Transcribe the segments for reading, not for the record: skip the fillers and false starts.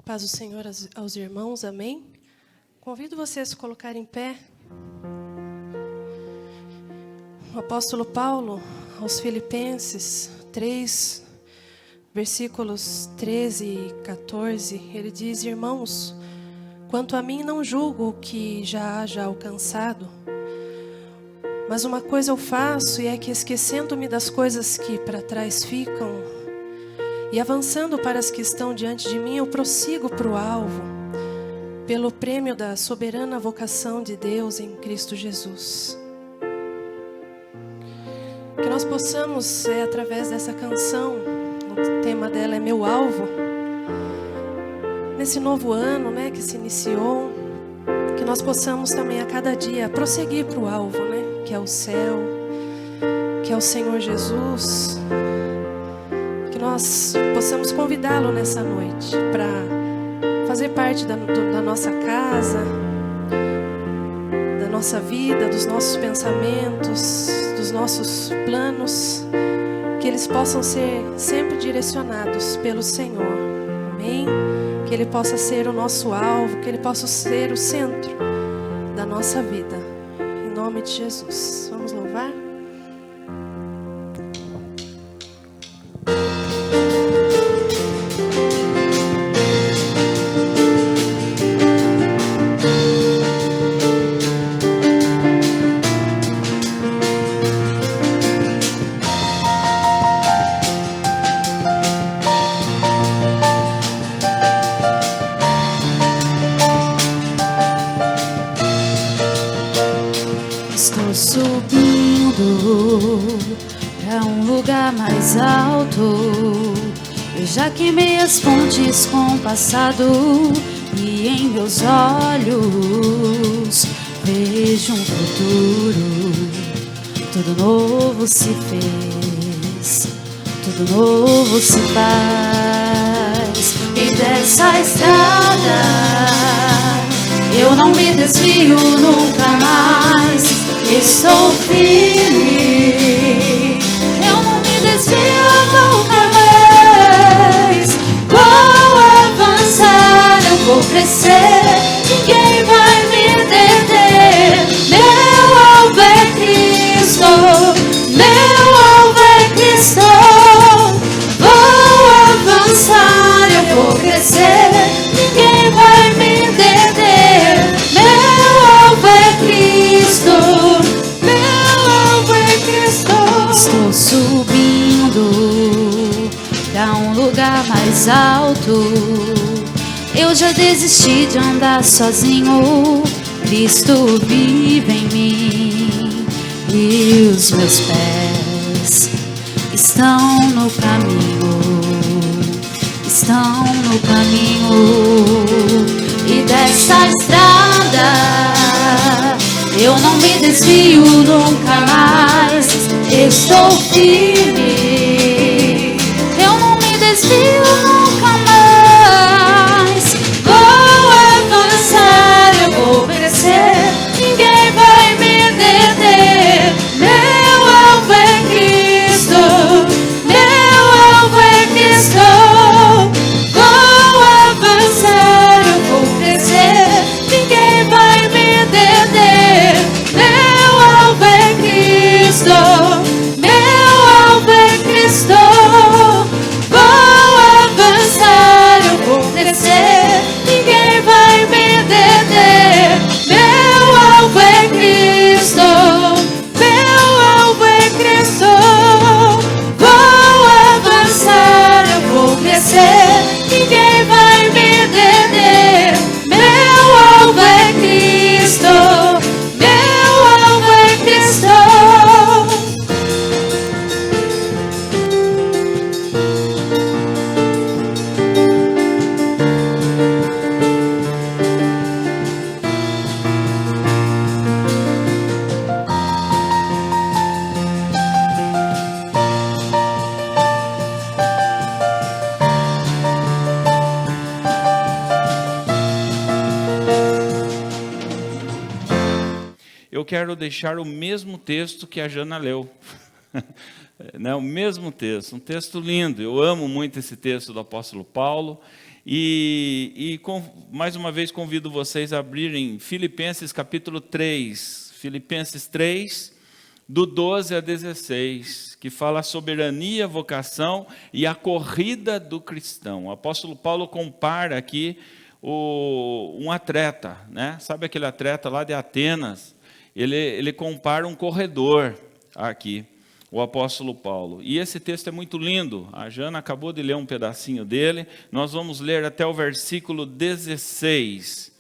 Paz do Senhor aos irmãos, amém? Convido vocês a se colocarem em pé. O apóstolo Paulo, aos Filipenses 3, versículos 13 e 14, ele diz: irmãos, quanto a mim não julgo o que já haja alcançado, mas uma coisa eu faço, e é que esquecendo-me das coisas que para trás ficam, e avançando para as que estão diante de mim, eu prossigo para o alvo, pelo prêmio da soberana vocação de Deus em Cristo Jesus. Que nós possamos, através dessa canção, o tema dela é Meu Alvo, nesse novo ano, que se iniciou, que nós possamos também a cada dia prosseguir para o alvo, que é o céu, que é o Senhor Jesus. Que nós possamos convidá-lo nessa noite para fazer parte da nossa casa, da nossa vida, dos nossos pensamentos, dos nossos planos, que eles possam ser sempre direcionados pelo Senhor, amém? Que Ele possa ser o nosso alvo, que Ele possa ser o centro da nossa vida, em nome de Jesus. Vamos louvar? Estou subindo para um lugar mais alto. Eu já queimei as fontes com o passado, e em meus olhos vejo um futuro. Tudo novo se fez, tudo novo se faz. E dessa estrada eu não me desvio nunca mais. Estou firme, eu não me desvio nunca mais. Vou avançar, eu vou crescer, ninguém vai me deter. Meu alvo é Cristo, meu alvo é Cristo. Vou avançar, eu vou crescer, ninguém vai me deter. Meu alvo é Cristo, meu alvo é Cristo. Estou subindo para um lugar mais alto. Eu já desisti de andar sozinho. Cristo vive em mim e os meus pés estão no caminho, estão no caminho. E dessa estrada eu não me desvio nunca mais. Estou firme, eu não me desvio nunca mais. Vou avançar, eu vou crescer, ninguém vai me deter. Meu alvo é Cristo, meu alvo é Cristo. Vou avançar, eu vou crescer, ninguém vai me deter. Meu alvo é Cristo, meu alvo é Cristo. Vou avançar, eu vou crescer, ninguém vai me deter. Meu alvo é Cristo, meu alvo é Cristo. Vou avançar, eu vou crescer, ninguém vai me deter. Meu alvo é Cristo, meu alvo é Cristo. Eu quero deixar o mesmo texto que a Jana leu. O mesmo texto, um texto lindo. Eu amo muito esse texto do apóstolo Paulo. Mais uma vez convido vocês a abrirem Filipenses capítulo 3. Filipenses 3, do 12 a 16, que fala a soberania, vocação e a corrida do cristão. O apóstolo Paulo compara aqui um atleta, né? Sabe aquele atleta lá de Atenas? Ele compara um corredor aqui, o apóstolo Paulo. E esse texto é muito lindo. A Jana acabou de ler um pedacinho dele. Nós vamos ler até o versículo 16,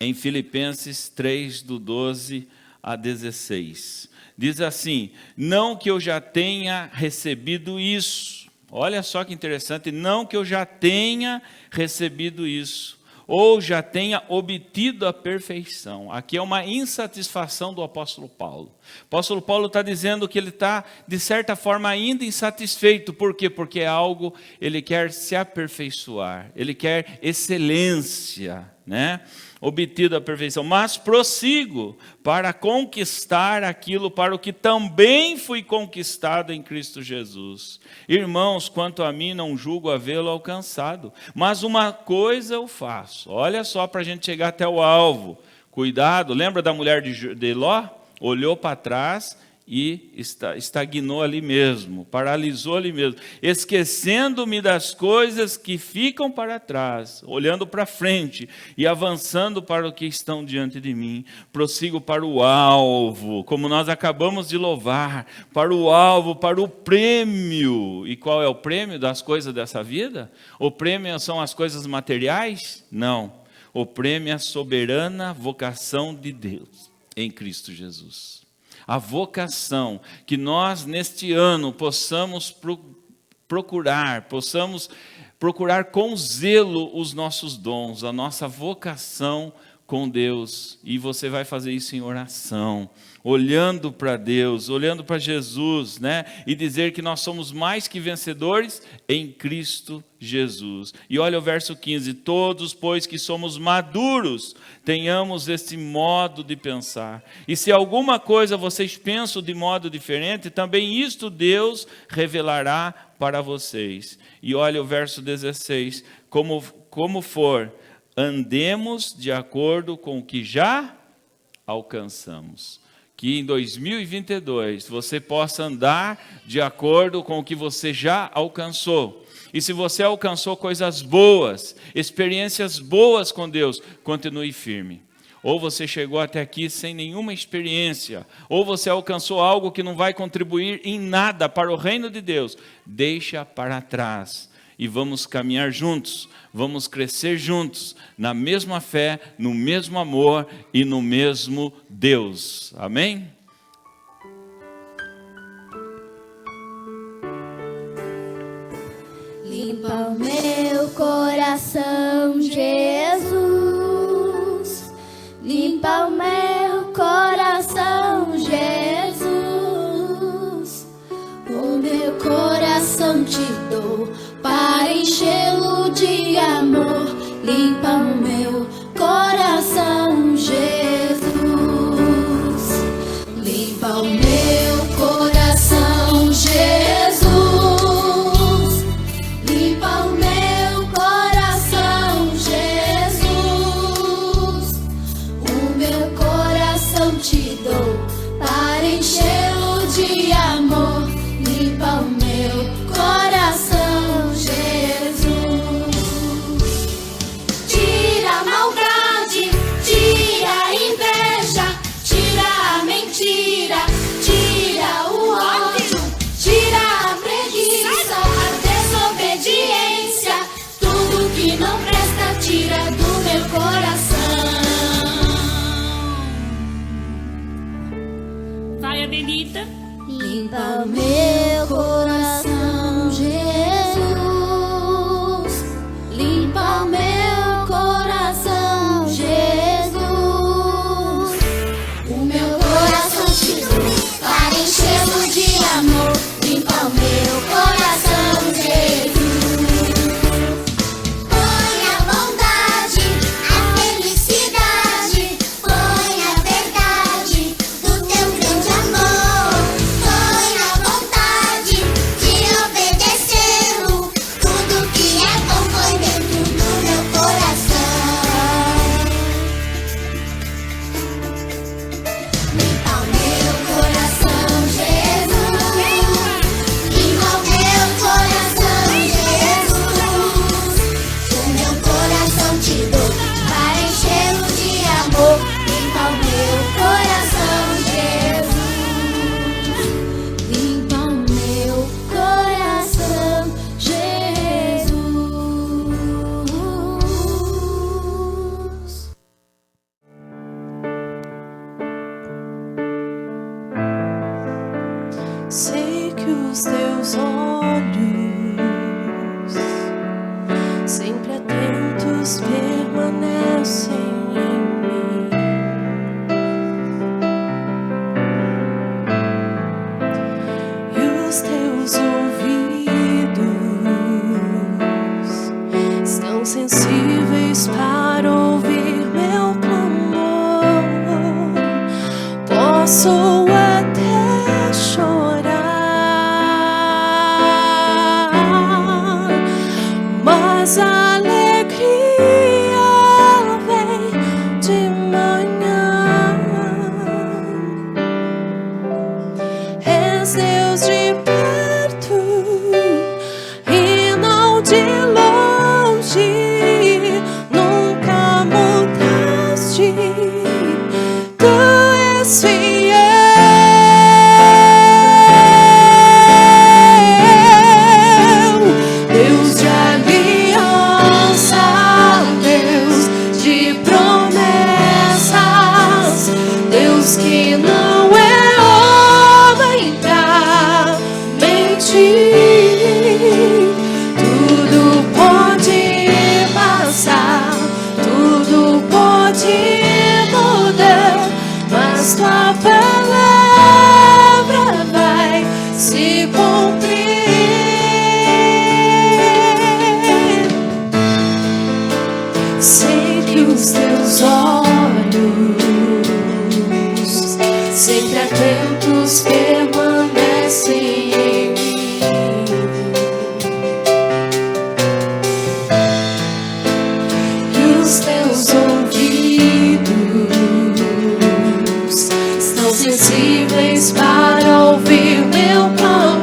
em Filipenses 3, do 12 a 16. Diz assim: não que eu já tenha recebido isso. Olha só que interessante, não que eu já tenha recebido isso, ou já tenha obtido a perfeição. Aqui é uma insatisfação do apóstolo Paulo. O apóstolo Paulo está dizendo que ele está, de certa forma, ainda insatisfeito. Por quê? Porque é algo, ele quer se aperfeiçoar, ele quer excelência, né? Obtido a perfeição, mas prossigo para conquistar aquilo para o que também fui conquistado em Cristo Jesus. Irmãos, quanto a mim, não julgo havê-lo alcançado, mas uma coisa eu faço. Olha só, para a gente chegar até o alvo. Cuidado, lembra da mulher de Ló? Olhou para trás e estagnou ali mesmo, paralisou ali mesmo, esquecendo-me das coisas que ficam para trás, olhando para frente e avançando para o que estão diante de mim, prossigo para o alvo, como nós acabamos de louvar, para o alvo, para o prêmio. E qual é o prêmio das coisas dessa vida? O prêmio são as coisas materiais? Não, o prêmio é a soberana vocação de Deus em Cristo Jesus. A vocação, que nós neste ano possamos procurar com zelo os nossos dons, a nossa vocação com Deus. E você vai fazer isso em oração, olhando para Deus, olhando para Jesus, né? E dizer que nós somos mais que vencedores em Cristo Jesus. E olha o verso 15: todos, pois que somos maduros, tenhamos este modo de pensar. E se alguma coisa vocês pensam de modo diferente, também isto Deus revelará para vocês. E olha o verso 16: como for, andemos de acordo com o que já alcançamos. Que em 2022 você possa andar de acordo com o que você já alcançou. E se você alcançou coisas boas, experiências boas com Deus, continue firme. Ou você chegou até aqui sem nenhuma experiência, ou você alcançou algo que não vai contribuir em nada para o reino de Deus, deixa para trás e vamos caminhar juntos, vamos crescer juntos, na mesma fé, no mesmo amor e no mesmo Deus. Amém? Limpa o meu coração, Jesus. Limpa o meu coração, Jesus. O meu coração te dou para enchê-lo de amor. Limpa o meu coração, Jesus. Limpa o meu coração, Jesus. Limpa o meu coração, Jesus. O meu coração te dou para enchê-lo de amor. Limpa o meu coração, Jesus. Tira a maldade, tira a inveja, tira a mentira, tira o ódio, tira a preguiça, a desobediência, tudo que não presta, tira do meu coração. Vai, Adelita. Limpa o meu coração, Jesus. Limpa o meu coração, Jesus. O meu coração te dou para enchê-lo de amor. Limpa o meu coração, Jesus. Põe a bondade, a felicidade, põe a verdade do teu grande amor. Põe a vontade. Sei que os teus olhos, sempre atentos, permanecem em mim. E os teus ouvidos estão sensíveis para ouvir meu clamor. Posso até chorar, mas a alegria vem de manhã. És Deus de perto e não de longe, nunca mudaste, tu és fiel. Deus de aliança, Deus de promessas, Deus que não é homem pra mentir. Tudo pode passar, tudo pode mudar, mas tua palavra vai se cumprir. Sei que os teus olhos, sempre atentos, permanecem em mim. E os teus ouvidos estão sensíveis para ouvir meu clamor.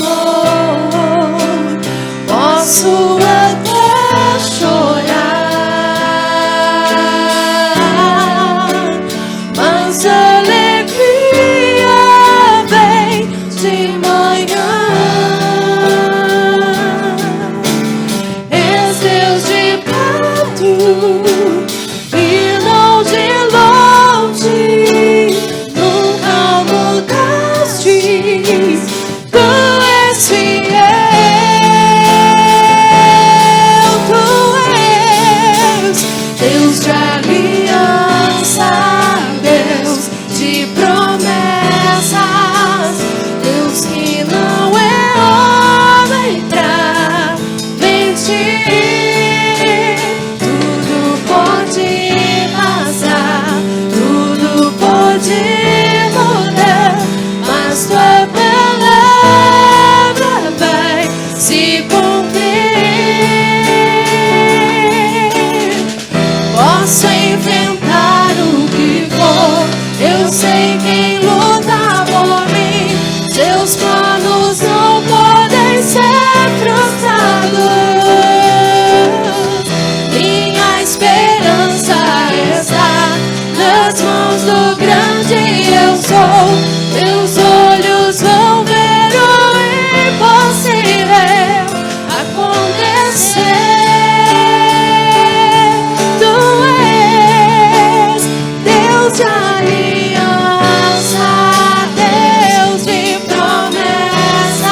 Posso até chorar, mas a alegria vem de manhã. És Deus de perto e não de longe, nunca mudaste, tu és fiel. Tu és Deus de aliança, Deus de promessas, Deus que não é homem pra mentir. Tudo pode passar, tudo pode mudar, mas tua palavra vai se cumprir. Posso enfrentar o que for, eu sei quem luta por mim. Seus planos não podem ser frustrados. Minha esperança está nas mãos do grande eu sou. Meus olhos vão ver o impossível acontecer. Tu és Deus de aliança, Deus de promessas,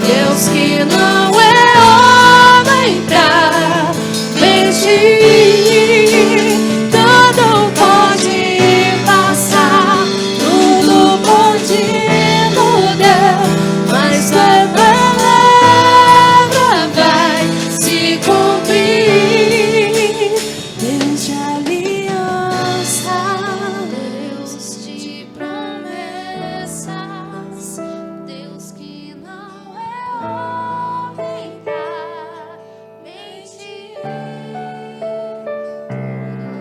Deus que não é homem pra mentir. Tudo pode passar, tudo pode mudar, mas tua palavra vai se cumprir. Deus de aliança, Deus de promessas, Deus que não é homem pra mentir.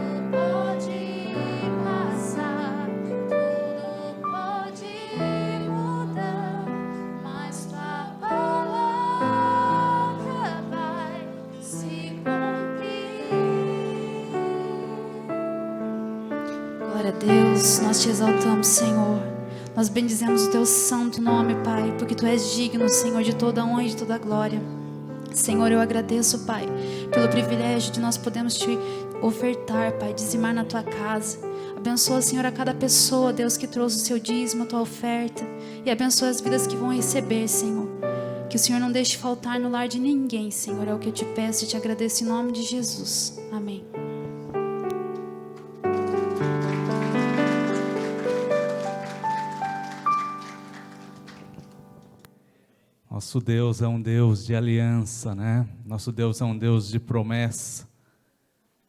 Tudo pode passar, tudo pode mudar, mas tua palavra vai se cumprir. Glória a Deus, nós te exaltamos, Senhor. Nós bendizemos o teu santo nome, Pai, porque tu és digno, Senhor, de toda honra e de toda glória. Senhor, eu agradeço, Pai, pelo privilégio de nós podermos te ofertar, Pai, dizimar na tua casa. Abençoa, Senhor, a cada pessoa, Deus, que trouxe o seu dízimo, a tua oferta. E abençoa as vidas que vão receber, Senhor. Que o Senhor não deixe faltar no lar de ninguém, Senhor. É o que eu te peço e te agradeço em nome de Jesus. Amém. Nosso Deus é um Deus de aliança, né? Nosso Deus é um Deus de promessa.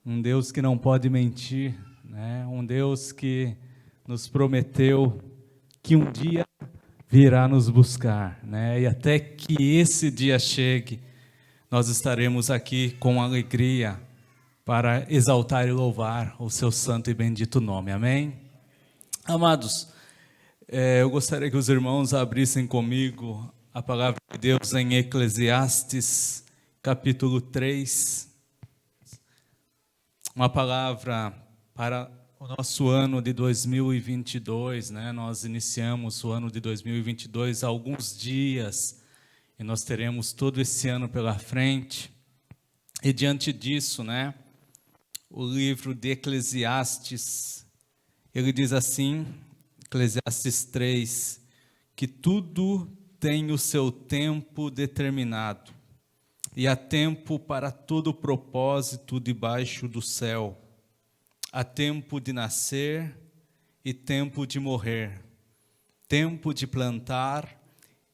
Um Deus que não pode mentir, né? Um Deus que nos prometeu que um dia virá nos buscar, né? E até que esse dia chegue, nós estaremos aqui com alegria para exaltar e louvar o seu santo e bendito nome. Amém? Amados, eu gostaria que os irmãos abrissem comigo a palavra de Deus em Eclesiastes, capítulo 3. Uma palavra para o nosso ano de 2022, né? Nós iniciamos o ano de 2022 há alguns dias e nós teremos todo esse ano pela frente. E diante disso, né? O livro de Eclesiastes, ele diz assim, Eclesiastes 3, que tudo tem o seu tempo determinado, e há tempo para todo propósito debaixo do céu. Há tempo de nascer e tempo de morrer, tempo de plantar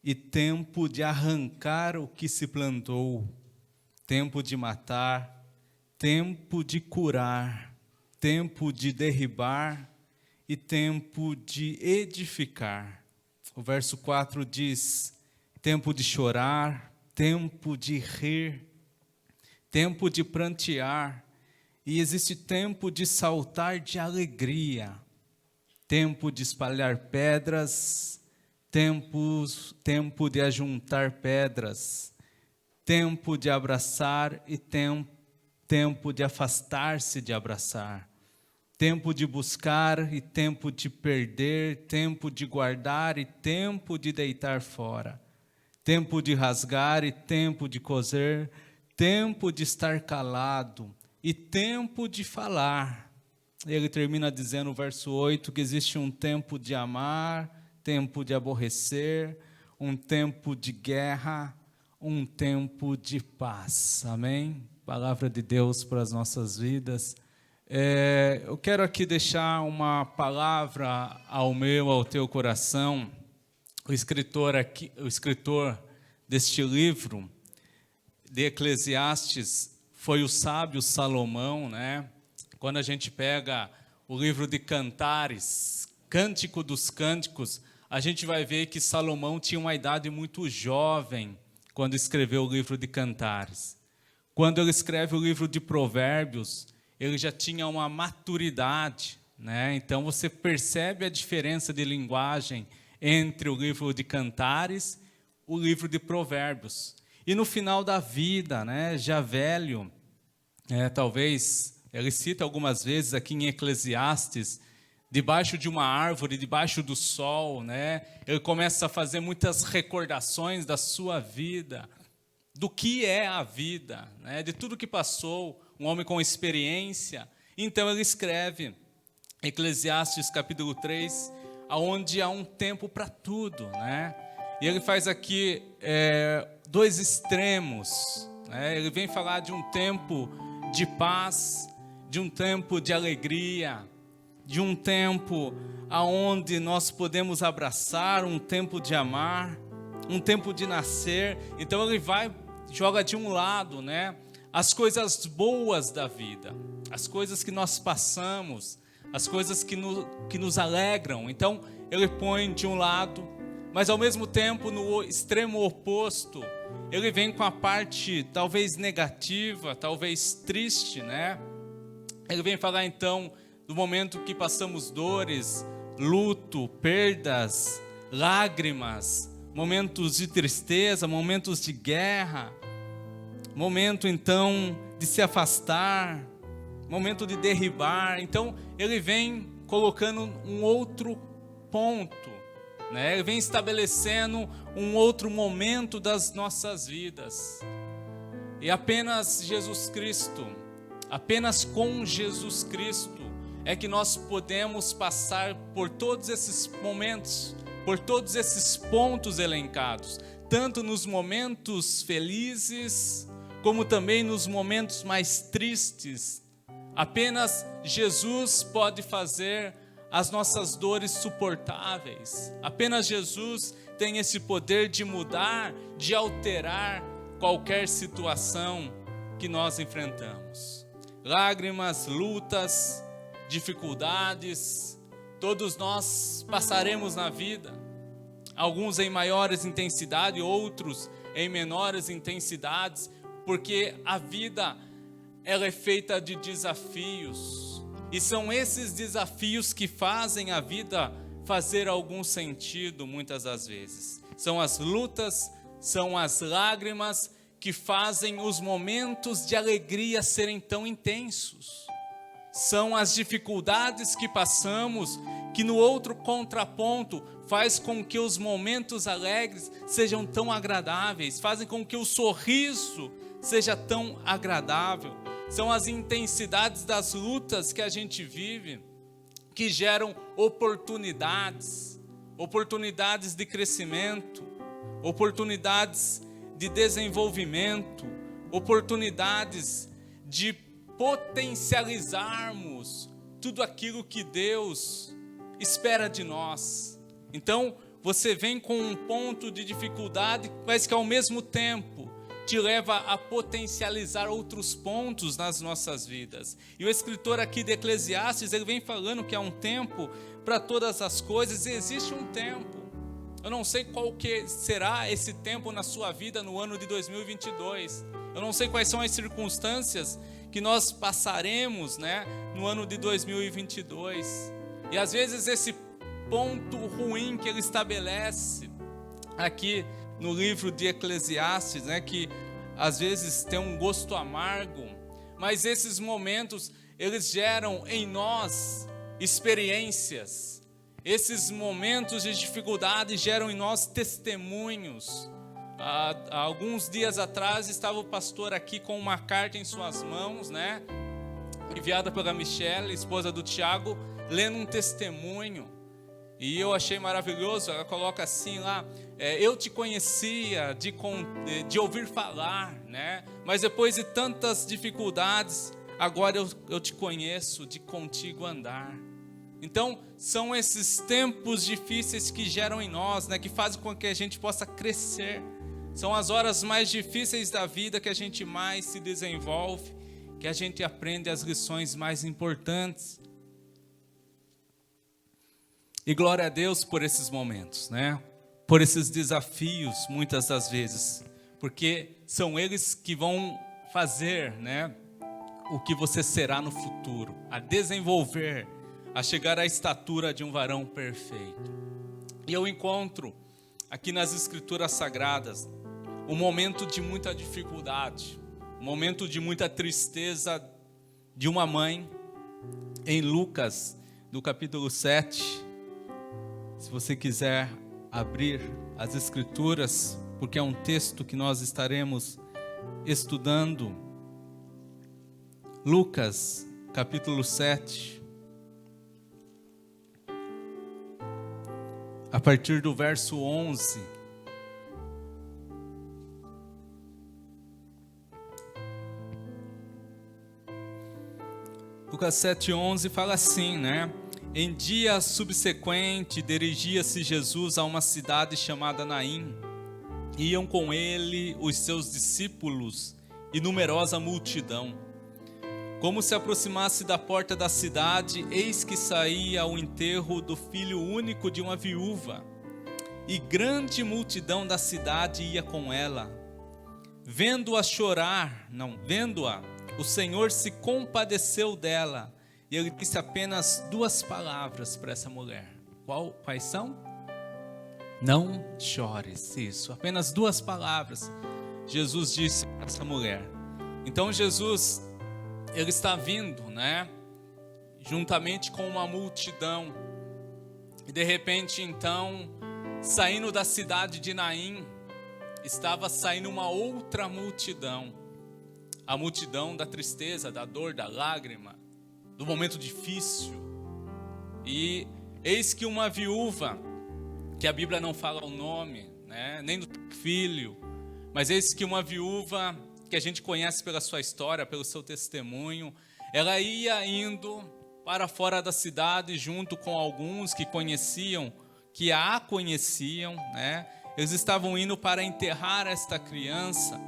e tempo de arrancar o que se plantou, tempo de matar, tempo de curar, tempo de derribar e tempo de edificar. O verso 4 diz, tempo de chorar, tempo de rir, tempo de prantear, e existe tempo de saltar de alegria, tempo de espalhar pedras, tempo de ajuntar pedras, tempo de abraçar e tempo de afastar-se de abraçar, tempo de buscar e tempo de perder, tempo de guardar e tempo de deitar fora, tempo de rasgar e tempo de coser, tempo de estar calado e tempo de falar. Ele termina dizendo no verso 8 que existe um tempo de amar, tempo de aborrecer, um tempo de guerra, um tempo de paz. Amém? Palavra de Deus para as nossas vidas. Eu quero aqui deixar uma palavra ao teu coração. O escritor deste livro de Eclesiastes foi o sábio Salomão, né? Quando a gente pega o livro de Cantares, Cântico dos Cânticos, a gente vai ver que Salomão tinha uma idade muito jovem quando escreveu o livro de Cantares. Quando ele escreve o livro de Provérbios, ele já tinha uma maturidade, né? Então você percebe a diferença de linguagem entre o livro de Cantares e o livro de Provérbios. E no final da vida, né, já velho, talvez ele cita algumas vezes aqui em Eclesiastes, debaixo de uma árvore, debaixo do sol, né? Ele começa a fazer muitas recordações da sua vida, do que é a vida, né? De tudo que passou, um homem com experiência. Então ele escreve Eclesiastes capítulo 3, onde há um tempo para tudo, né? E ele faz aqui dois extremos, né? Ele vem falar de um tempo de paz, de um tempo de alegria, de um tempo aonde nós podemos abraçar, um tempo de amar, um tempo de nascer. Então ele joga de um lado, né, as coisas boas da vida, as coisas que nós passamos, as coisas que nos alegram. Então ele põe de um lado, mas ao mesmo tempo no extremo oposto, ele vem com a parte talvez negativa, talvez triste, né? Ele vem falar então do momento que passamos dores, luto, perdas, lágrimas, momentos de tristeza, momentos de guerra, momento então de se afastar, momento de derribar. Então ele vem colocando um outro ponto, né? Ele vem estabelecendo um outro momento das nossas vidas. E apenas Jesus Cristo, apenas com Jesus Cristo é que nós podemos passar por todos esses momentos, por todos esses pontos elencados, tanto nos momentos felizes, como também nos momentos mais tristes. Apenas Jesus pode fazer as nossas dores suportáveis. Apenas Jesus tem esse poder de mudar, de alterar qualquer situação que nós enfrentamos. Lágrimas, lutas, dificuldades, todos nós passaremos na vida. Alguns em maiores intensidades, outros em menores intensidades, porque a vida ela é feita de desafios. E são esses desafios que fazem a vida fazer algum sentido muitas das vezes. São as lutas, são as lágrimas que fazem os momentos de alegria serem tão intensos. São as dificuldades que passamos que no outro contraponto faz com que os momentos alegres sejam tão agradáveis, fazem com que o sorriso seja tão agradável. São as intensidades das lutas que a gente vive que geram oportunidades de crescimento, oportunidades de desenvolvimento, oportunidades de potencializarmos tudo aquilo que Deus espera de nós. Então, você vem com um ponto de dificuldade, mas que ao mesmo tempo te leva a potencializar outros pontos nas nossas vidas. E o escritor aqui de Eclesiastes, ele vem falando que há um tempo para todas as coisas, e existe um tempo. Eu não sei qual que será esse tempo na sua vida no ano de 2022. Eu não sei quais são as circunstâncias que nós passaremos, né, no ano de 2022. E às vezes esse ponto ruim que ele estabelece aqui no livro de Eclesiastes, né, que às vezes tem um gosto amargo, mas esses momentos eles geram em nós experiências. Esses momentos de dificuldade geram em nós testemunhos. Há alguns dias atrás estava o pastor aqui com uma carta em suas mãos, né, enviada pela Michelle, esposa do Tiago, lendo um testemunho. E eu achei maravilhoso. Ela coloca assim lá: eu te conhecia de ouvir falar, né, mas depois de tantas dificuldades, agora eu te conheço de contigo andar. Então, são esses tempos difíceis que geram em nós, né, que fazem com que a gente possa crescer. São as horas mais difíceis da vida que a gente mais se desenvolve, que a gente aprende as lições mais importantes. E glória a Deus por esses momentos, né? Por esses desafios, muitas das vezes, porque são eles que vão fazer, né, o que você será no futuro, a desenvolver, a chegar à estatura de um varão perfeito. E eu encontro aqui nas Escrituras Sagradas um momento de muita dificuldade, um momento de muita tristeza de uma mãe, em Lucas, no capítulo 7. Se você quiser abrir as Escrituras, porque é um texto que nós estaremos estudando. Lucas, capítulo 7. A partir do verso 11. Lucas 7:11 fala assim, né? Em dia subsequente, dirigia-se Jesus a uma cidade chamada Naim. Iam com ele os seus discípulos e numerosa multidão. Como se aproximasse da porta da cidade, eis que saía ao enterro do filho único de uma viúva, e grande multidão da cidade ia com ela. Vendo-a, o Senhor se compadeceu dela, e ele disse apenas 2 palavras para essa mulher. Quais são? Não chores. Isso, apenas 2 palavras Jesus disse para essa mulher. Então Jesus, ele está vindo, né, juntamente com uma multidão. E de repente, então, saindo da cidade de Naim, estava saindo uma outra multidão. A multidão da tristeza, da dor, da lágrima. do momento difícil. E eis que uma viúva, que a Bíblia não fala o nome, né, nem do filho, mas eis que uma viúva que a gente conhece pela sua história, pelo seu testemunho, ela ia indo para fora da cidade junto com alguns que conheciam, que a conheciam, né? Eles estavam indo para enterrar esta criança,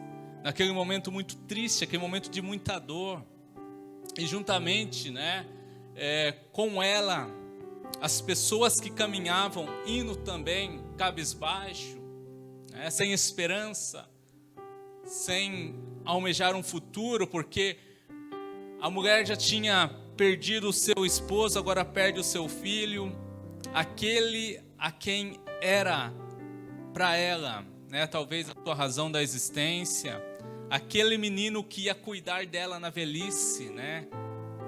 naquele momento muito triste, aquele momento de muita dor. E juntamente, né, com ela, as pessoas que caminhavam indo também cabisbaixo, né, sem esperança, sem almejar um futuro, porque a mulher já tinha perdido o seu esposo, agora perde o seu filho, aquele a quem era para ela, né, talvez a sua razão da existência, aquele menino que ia cuidar dela na velhice, né,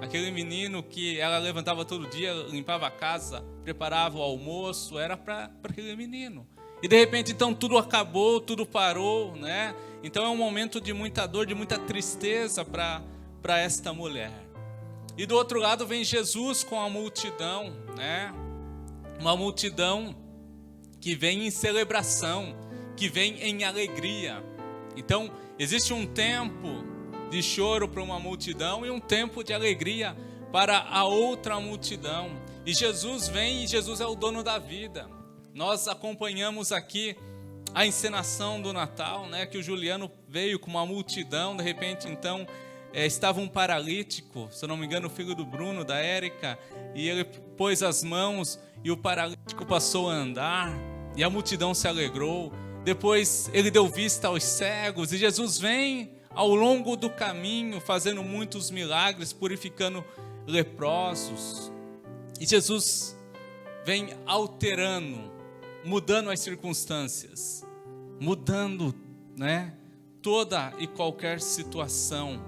aquele menino que ela levantava todo dia, limpava a casa, preparava o almoço, era para aquele menino. E de repente então tudo acabou, tudo parou, né? Então é um momento de muita dor, de muita tristeza para esta mulher. E do outro lado vem Jesus com a multidão, né? Uma multidão que vem em celebração, que vem em alegria. Então existe um tempo de choro para uma multidão e um tempo de alegria para a outra multidão. E Jesus vem, e Jesus é o dono da vida. Nós acompanhamos aqui a encenação do Natal, né, que o Juliano veio com uma multidão, de repente então estava um paralítico, se eu não me engano o filho do Bruno, da Érica, e ele pôs as mãos e o paralítico passou a andar, e a multidão se alegrou. Depois ele deu vista aos cegos, e Jesus vem ao longo do caminho fazendo muitos milagres, purificando leprosos. E Jesus vem alterando, mudando as circunstâncias, mudando, né, toda e qualquer situação.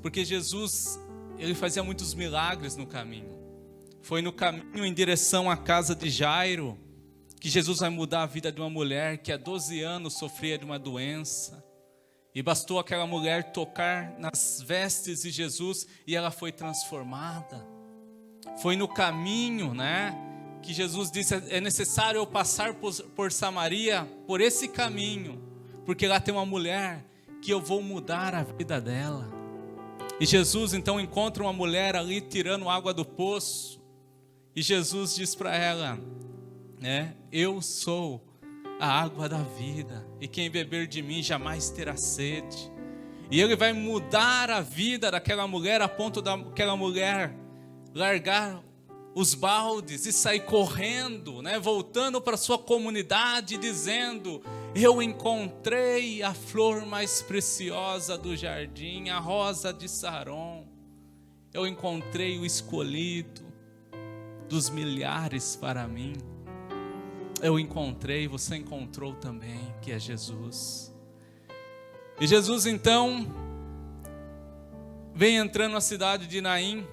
Porque Jesus, ele fazia muitos milagres no caminho. Foi no caminho em direção à casa de Jairo que Jesus vai mudar a vida de uma mulher que há 12 anos sofria de uma doença. E bastou aquela mulher tocar nas vestes de Jesus e ela foi transformada. Foi no caminho, né, que Jesus disse, é necessário eu passar por Samaria, por esse caminho, porque lá tem uma mulher que eu vou mudar a vida dela. E Jesus então encontra uma mulher ali tirando água do poço, e Jesus diz para ela, né, eu sou a água da vida, e quem beber de mim jamais terá sede. E ele vai mudar a vida daquela mulher, a ponto daquela mulher largar os baldes e sair correndo, né, voltando para sua comunidade, dizendo, eu encontrei a flor mais preciosa do jardim, a rosa de Saron. Eu encontrei o escolhido dos milhares para mim. Eu encontrei, você encontrou também, que é Jesus. E Jesus então vem entrando na cidade de Naim,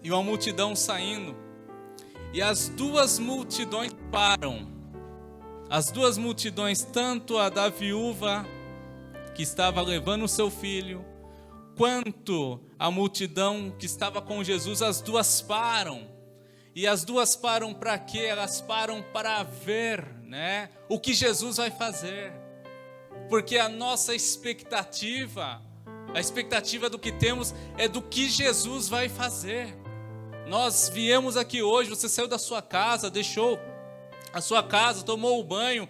e uma multidão saindo, e as duas multidões param. As duas multidões, tanto a da viúva que estava levando o seu filho, quanto a multidão que estava com Jesus, as duas param. E as duas param para quê? Elas param para ver, né, o que Jesus vai fazer. Porque a nossa expectativa, a expectativa do que temos é do que Jesus vai fazer. Nós viemos aqui hoje, você saiu da sua casa, deixou a sua casa, tomou o banho,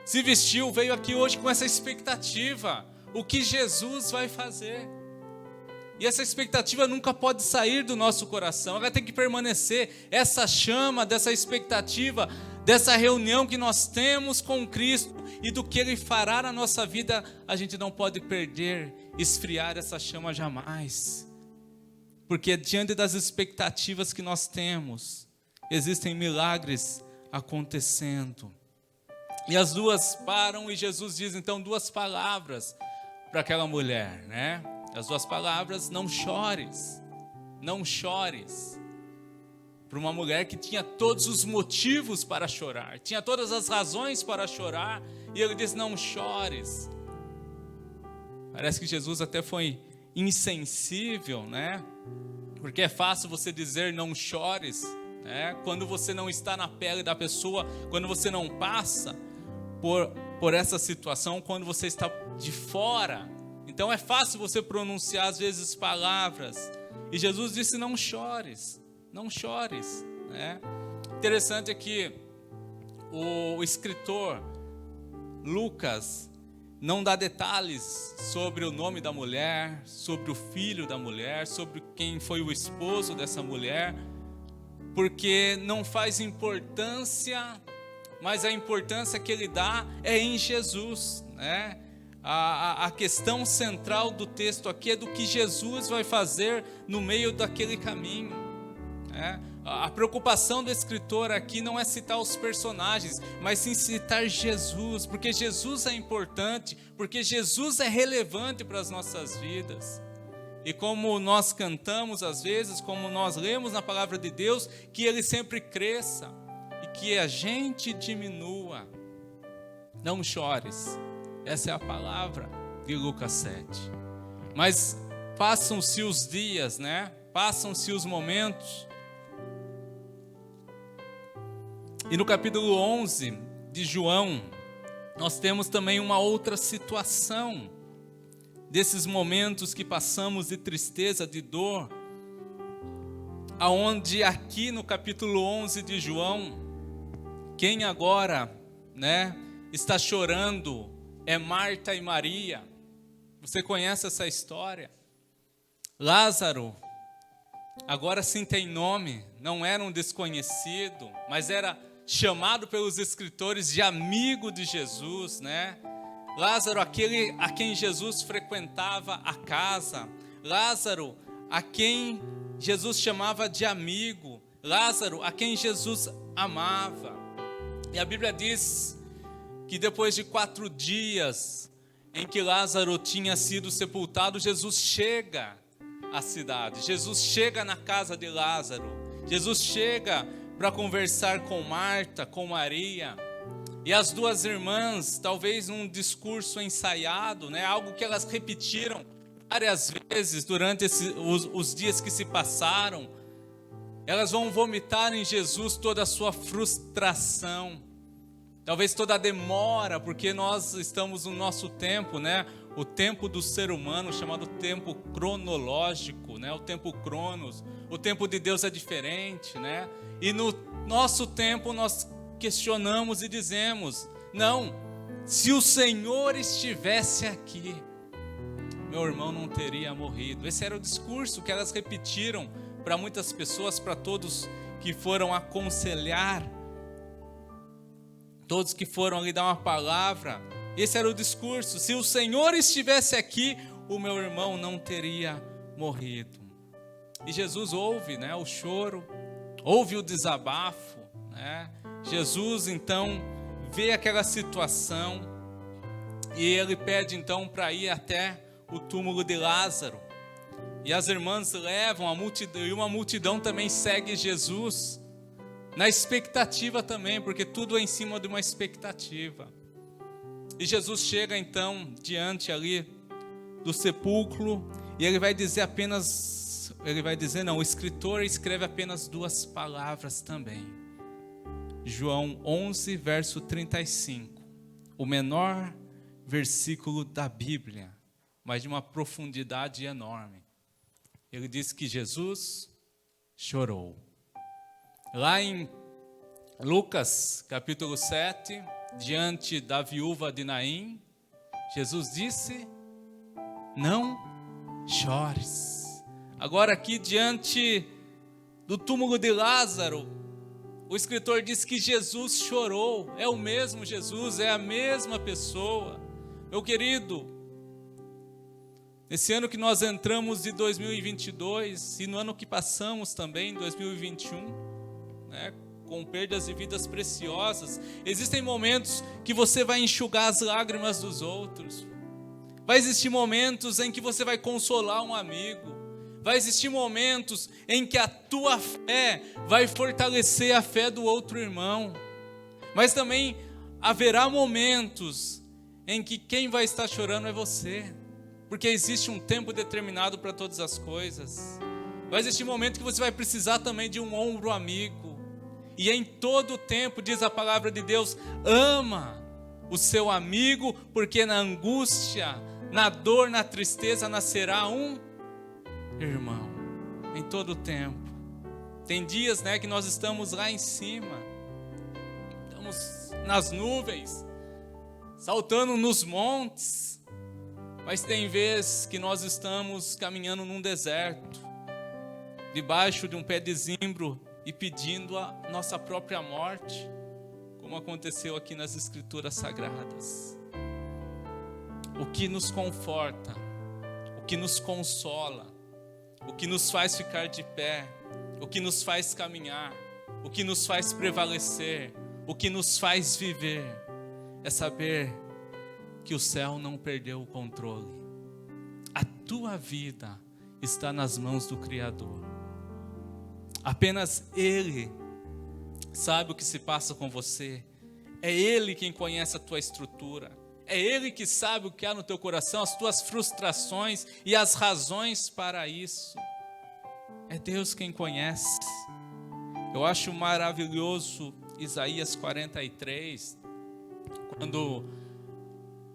se vestiu, veio aqui hoje com essa expectativa, o que Jesus vai fazer. E essa expectativa nunca pode sair do nosso coração, ela tem que permanecer, essa chama dessa expectativa, dessa reunião que nós temos com Cristo e do que Ele fará na nossa vida, a gente não pode perder, esfriar essa chama jamais. Porque diante das expectativas que nós temos, existem milagres acontecendo. E as duas param e Jesus diz então duas palavras para aquela mulher, né? As duas palavras, não chores, não chores. Para uma mulher que tinha todos os motivos para chorar, tinha todas as razões para chorar, e ele diz, não chores. Parece que Jesus até foi insensível, né? Porque é fácil você dizer não chores, né? Quando você não está na pele da pessoa, quando você não passa por essa situação, quando você está de fora. Então é fácil você pronunciar às vezes palavras. E Jesus disse: não chores, não chores, né? Interessante é que o escritor Lucas não dá detalhes sobre o nome da mulher, sobre o filho da mulher, sobre quem foi o esposo dessa mulher, porque não faz importância, mas a importância que ele dá é em Jesus, né? A questão central do texto aqui é do que Jesus vai fazer no meio daquele caminho, né? A preocupação do escritor aqui não é citar os personagens, mas sim citar Jesus, porque Jesus é importante, porque Jesus é relevante para as nossas vidas. E como nós cantamos às vezes, como nós lemos na palavra de Deus, que Ele sempre cresça e que a gente diminua. Não chores, essa é a palavra de Lucas 7. Mas passam-se os dias, né? Passam-se os momentos. E no capítulo 11 de João, nós temos também uma outra situação desses momentos que passamos de tristeza, de dor, aonde aqui no capítulo 11 de João, quem agora, né, está chorando é Marta e Maria. Você conhece essa história? Lázaro, agora sim tem nome, não era um desconhecido, mas era chamado pelos escritores de amigo de Jesus, né? Lázaro, aquele a quem Jesus frequentava a casa. Lázaro, a quem Jesus chamava de amigo. Lázaro, a quem Jesus amava. E a Bíblia diz que depois de 4 dias em que Lázaro tinha sido sepultado, Jesus chega à cidade. Jesus chega na casa de Lázaro. Jesus chega para conversar com Marta, com Maria. E as duas irmãs, talvez num discurso ensaiado, né, algo que elas repetiram várias vezes durante os dias que se passaram, elas vão vomitar em Jesus toda a sua frustração, talvez toda a demora, porque nós estamos no nosso tempo, né, o tempo do ser humano, chamado tempo cronológico, né, o tempo cronos. O tempo de Deus é diferente, né? E no nosso tempo nós questionamos e dizemos: não, se o Senhor estivesse aqui, meu irmão não teria morrido. Esse era o discurso que elas repetiram para muitas pessoas, para todos que foram aconselhar, todos que foram ali dar uma palavra. Esse era o discurso: se o Senhor estivesse aqui, o meu irmão não teria morrido. E Jesus ouve, né, o choro, ouve o desabafo, né? Jesus então vê aquela situação e ele pede então para ir até o túmulo de Lázaro. E as irmãs levam a multidão, e uma multidão também segue Jesus, na expectativa também, porque tudo é em cima de uma expectativa. E Jesus chega então diante ali do sepulcro e ele vai dizer o escritor escreve apenas 2 palavras também. João 11, verso 35, o menor versículo da Bíblia, mas de uma profundidade enorme. Ele diz que Jesus chorou. Lá em Lucas, capítulo 7, diante da viúva de Naim, Jesus disse: não chores. Agora aqui diante do túmulo de Lázaro, o escritor diz que Jesus chorou. É o mesmo Jesus, é a mesma pessoa. Meu querido, nesse ano que nós entramos de 2022 e no ano que passamos também, 2021, né, com perdas de vidas preciosas, existem momentos que você vai enxugar as lágrimas dos outros. Vai existir momentos em que você vai consolar um amigo. Vai existir momentos em que a tua fé vai fortalecer a fé do outro irmão. Mas também haverá momentos em que quem vai estar chorando é você. porque existe um tempo determinado para todas as coisas. Vai existir um momento que você vai precisar também de um ombro amigo. E em todo o tempo, diz a palavra de Deus, ama o seu amigo, porque na angústia, na dor, na tristeza nascerá um irmão. Em todo o tempo. Tem dias, né, que nós estamos lá em cima, estamos nas nuvens, saltando nos montes, mas tem vezes que nós estamos caminhando num deserto, debaixo de um pé de zimbro e pedindo a nossa própria morte, como aconteceu aqui nas Escrituras Sagradas. O que nos conforta, o que nos consola, o que nos faz ficar de pé, o que nos faz caminhar, o que nos faz prevalecer, o que nos faz viver, é saber que o céu não perdeu o controle. A tua vida está nas mãos do Criador. Apenas Ele sabe o que se passa com você. É Ele quem conhece a tua estrutura. É Ele que sabe o que há no teu coração, as tuas frustrações e as razões para isso. É Deus quem conhece. Eu acho maravilhoso Isaías 43, quando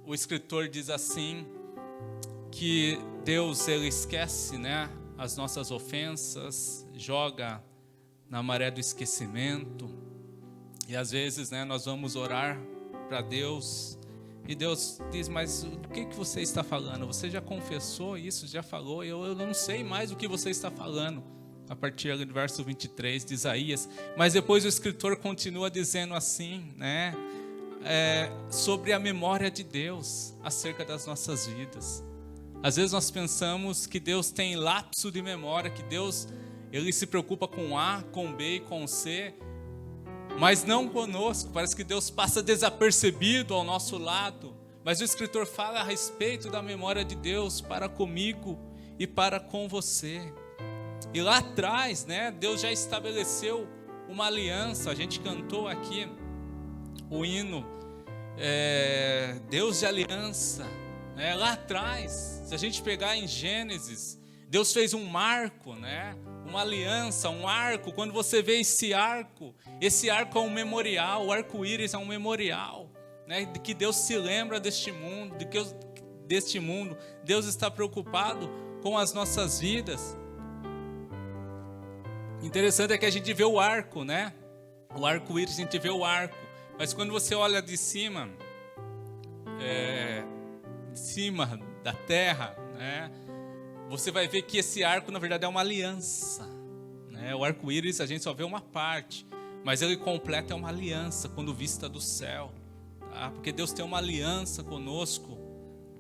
o escritor diz assim, que Deus, Ele esquece, né, as nossas ofensas, joga na maré do esquecimento. E às vezes, né, nós vamos orar para Deus, e Deus diz, mas o que você está falando? Você já confessou isso, já falou, eu não sei mais o que você está falando. A partir do verso 23 de Isaías. Mas depois o escritor continua dizendo assim, né? Sobre a memória de Deus acerca das nossas vidas. Às vezes nós pensamos que Deus tem lapso de memória, que Deus, Ele se preocupa com A, com B e com C, mas não conosco. Parece que Deus passa desapercebido ao nosso lado. Mas o escritor fala a respeito da memória de Deus para comigo e para com você. E lá atrás, né, Deus já estabeleceu uma aliança. A gente cantou aqui o hino Deus de aliança, né? Lá atrás, se a gente pegar em Gênesis, Deus fez um marco, né? Uma aliança, um arco. Quando você vê esse arco é um memorial. O arco-íris é um memorial, né? De que Deus se lembra deste mundo, deste mundo. Deus está preocupado com as nossas vidas. Interessante é que a gente vê o arco, né? O arco-íris, a gente vê o arco. Mas quando você olha de cima da terra, né? Você vai ver que esse arco, na verdade, é uma aliança, né? O arco-íris, a gente só vê uma parte, mas ele completa uma aliança quando vista do céu, tá? Porque Deus tem uma aliança conosco.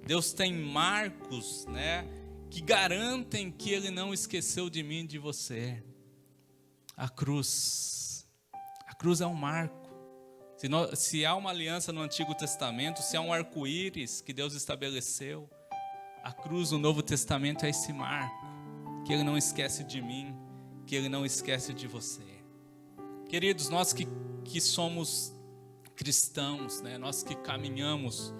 Deus tem marcos, né? Que garantem que Ele não esqueceu de mim e de você. A cruz é um marco. Se há uma aliança no Antigo Testamento, se há um arco-íris que Deus estabeleceu, a cruz no Novo Testamento é esse marco, que Ele não esquece de mim, que Ele não esquece de você. Queridos, nós que somos cristãos, né? Nós que caminhamos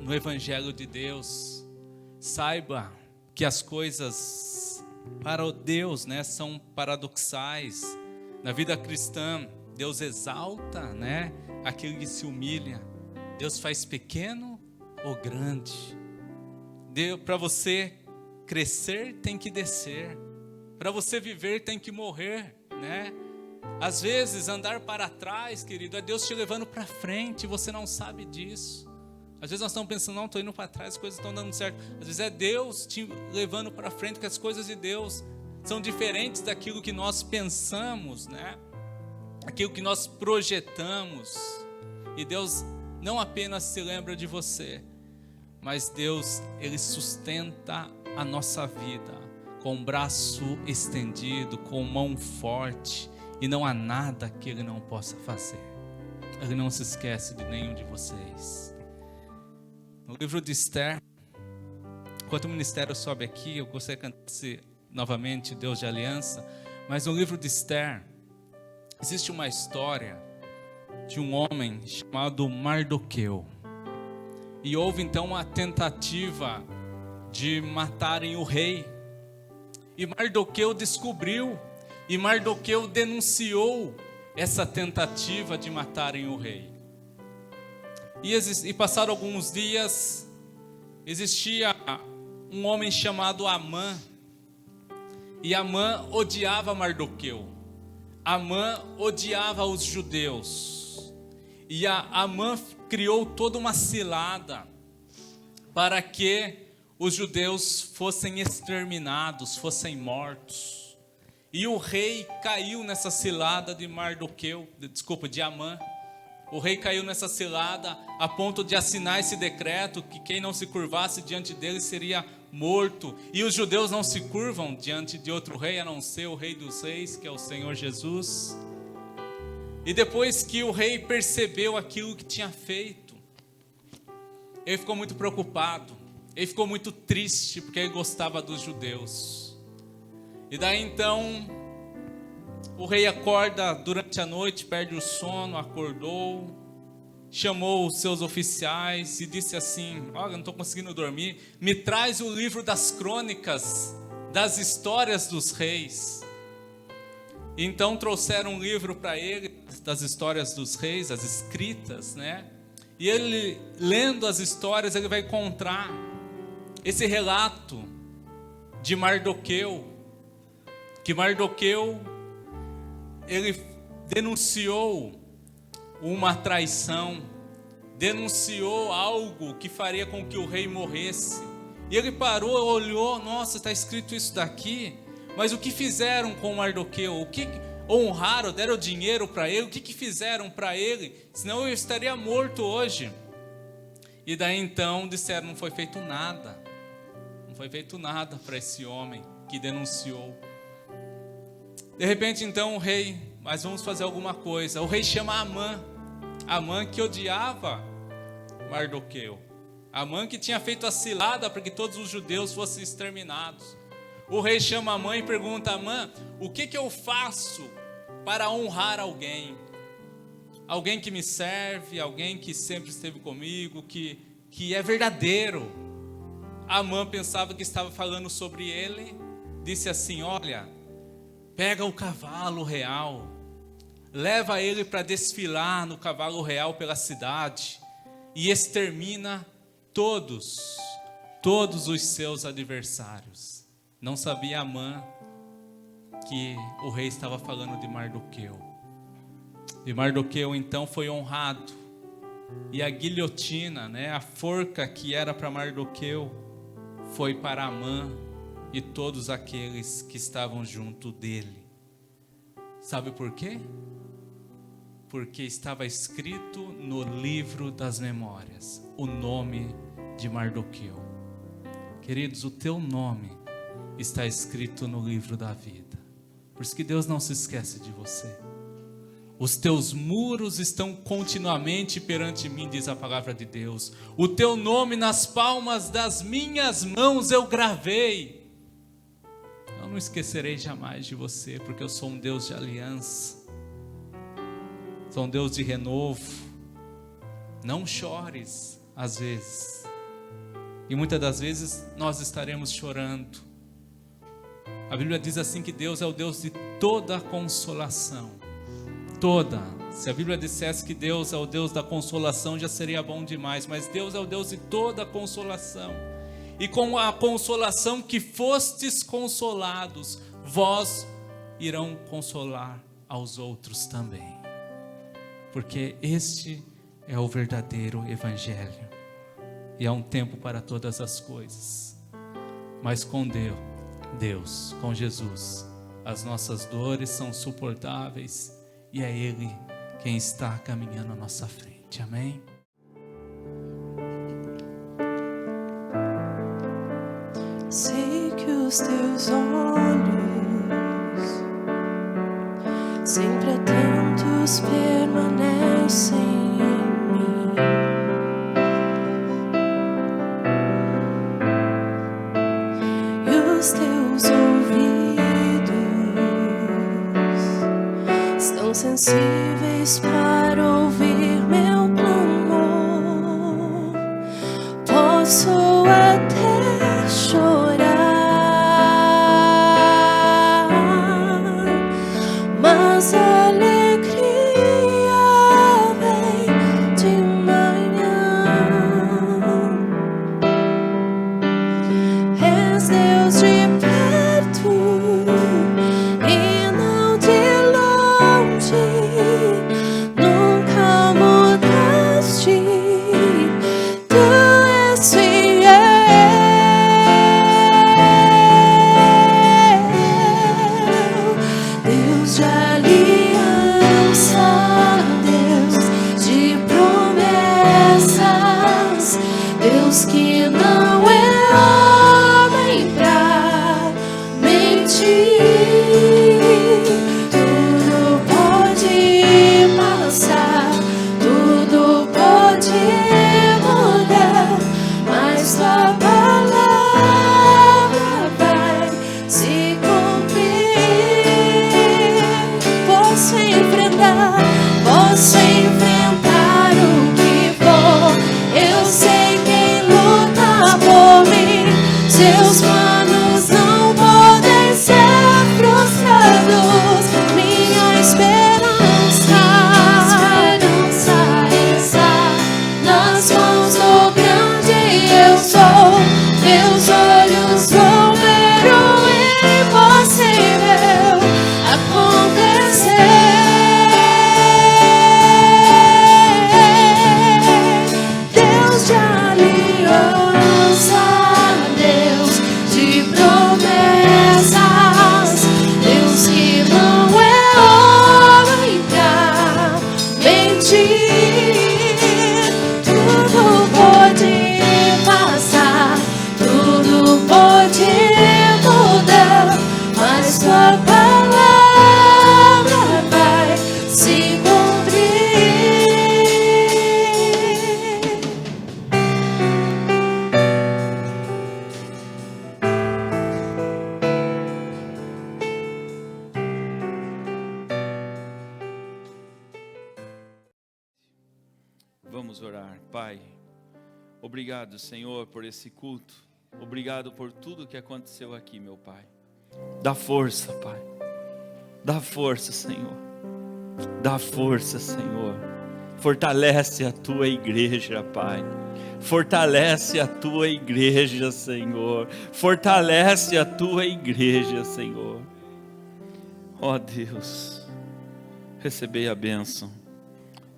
no Evangelho de Deus, saiba que as coisas para o Deus, né, são paradoxais. Na vida cristã, Deus exalta, né, aquele que se humilha. Deus faz pequeno ou grande. Para você crescer tem que descer. Para você viver tem que morrer, né? Às vezes andar para trás, querido, é Deus te levando para frente e você não sabe disso. Às vezes nós estamos pensando, não, estou indo para trás, as coisas estão dando certo. Às vezes é Deus te levando para frente, porque as coisas de Deus são diferentes daquilo que nós pensamos, né? Aquilo que nós projetamos. E Deus não apenas se lembra de você, mas Deus, Ele sustenta a nossa vida com o braço estendido, com mão forte, e não há nada que Ele não possa fazer. Ele não se esquece de nenhum de vocês. No livro de Esther, enquanto o ministério sobe aqui, eu gostaria que cantasse novamente Deus de Aliança, mas no livro de Esther, existe uma história de um homem chamado Mardoqueu. E houve então uma tentativa de matarem o rei. E Mardoqueu descobriu, e Mardoqueu denunciou essa tentativa de matarem o rei. E passaram alguns dias, existia um homem chamado Amã, e Amã odiava Mardoqueu. Amã odiava os judeus, e Amã criou toda uma cilada para que os judeus fossem exterminados, fossem mortos. E o rei caiu nessa cilada de de Amã. O rei caiu nessa cilada a ponto de assinar esse decreto que quem não se curvasse diante dele seria morto. E os judeus não se curvam diante de outro rei, a não ser o Rei dos Reis, que é o Senhor Jesus. E depois que o rei percebeu aquilo que tinha feito, ele ficou muito preocupado, ele ficou muito triste, porque ele gostava dos judeus. E daí então, o rei acorda durante a noite, perde o sono, acordou, chamou os seus oficiais e disse assim: olha, não estou conseguindo dormir, me traz o livro das crônicas, das histórias dos reis. E então trouxeram um livro para ele, das histórias dos reis, as escritas, né? E ele, lendo as histórias, ele vai encontrar esse relato de Mardoqueu, que Mardoqueu, ele denunciou uma traição, denunciou algo que faria com que o rei morresse. E ele parou, olhou, nossa, está escrito isso daqui, mas o que fizeram com Mardoqueu? O que honraram, deram dinheiro para ele? O que fizeram para ele? Senão eu estaria morto hoje. E daí então disseram, não foi feito nada. Não foi feito nada para esse homem que denunciou. De repente então o rei, mas vamos fazer alguma coisa. O rei chama Amã. Amã que odiava Mardoqueu. Amã que tinha feito a cilada para que todos os judeus fossem exterminados. O rei chama Amã e pergunta: Amã, o que eu faço para honrar alguém? Alguém que me serve, alguém que sempre esteve comigo, que é verdadeiro. Amã pensava que estava falando sobre ele, disse assim: olha, pega o cavalo real, leva ele para desfilar no cavalo real pela cidade e extermina todos os seus adversários. Não sabia Amã que o rei estava falando de Mardoqueu. E Mardoqueu então foi honrado. E a guilhotina, né, a forca que era para Mardoqueu, foi para Amã e todos aqueles que estavam junto dele. Sabe por quê? Porque estava escrito no livro das memórias o nome de Mardoqueu. Queridos, o teu nome está escrito no livro da vida. Por isso que Deus não se esquece de você. Os teus muros estão continuamente perante mim, diz a palavra de Deus. O teu nome nas palmas das minhas mãos eu gravei. Eu não esquecerei jamais de você, porque eu sou um Deus de aliança. Sou um Deus de renovo. Não chores, às vezes. E muitas das vezes nós estaremos chorando. A Bíblia diz assim que Deus é o Deus de toda consolação. Toda. Se a Bíblia dissesse que Deus é o Deus da consolação, já seria bom demais. Mas Deus é o Deus de toda consolação. E com a consolação que fostes consolados, vós irão consolar aos outros também. Porque este é o verdadeiro Evangelho. E há um tempo para todas as coisas. Mas com Deus, com Jesus, as nossas dores são suportáveis e é Ele quem está caminhando à nossa frente. Amém? Sei que os teus olhos sempre atentos permanecem em mim. E os teus ouvidos estão sensíveis para ouvir meu clamor. posso até chorar, mas a alegria vem de manhã. És Deus de perto e não de longe, nunca mudaste, tu és fiel. Deus de aliança, Deus de promessas, Deus que não é homem pra mentir. Tudo pode passar, tudo pode mudar, mas tua palavra vai se cumprir. Posso enfrentar o que for, eu sei quem luta por mim. Seus planos não podem ser frustrados. Minha esperança está nas mãos do grande eu sou. Meus olhos vão ver o impossível acontecer. Deus de aliança, Deus de promessas, Deus que não é homem pra mentir. Tudo pode passar, tudo pode mudar, mas tua palavra vai se cumprir. Vamos orar. Pai, obrigado, Senhor, por esse culto. Obrigado por tudo que aconteceu aqui, meu Pai. Dá força, Pai. Dá força, Senhor. Dá força, Senhor. Fortalece a tua igreja, Pai. Fortalece a tua igreja, Senhor. Fortalece a tua igreja, Senhor. Ó Deus, recebei a bênção.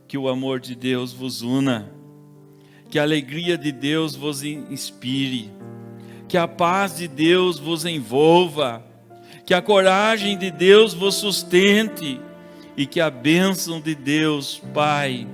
Que o amor de Deus vos una. Que a alegria de Deus vos inspire. Que a paz de Deus vos envolva. Que a coragem de Deus vos sustente. E que a bênção de Deus, Pai,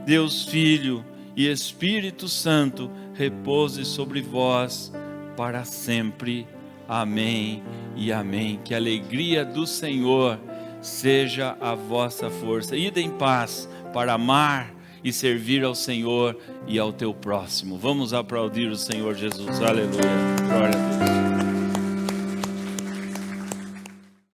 Deus Filho e Espírito Santo repouse sobre vós para sempre. Amém e amém. Que a alegria do Senhor seja a vossa força. Ide em paz para amar e servir ao Senhor e ao teu próximo. Vamos aplaudir o Senhor Jesus. Aleluia. Glória a Deus.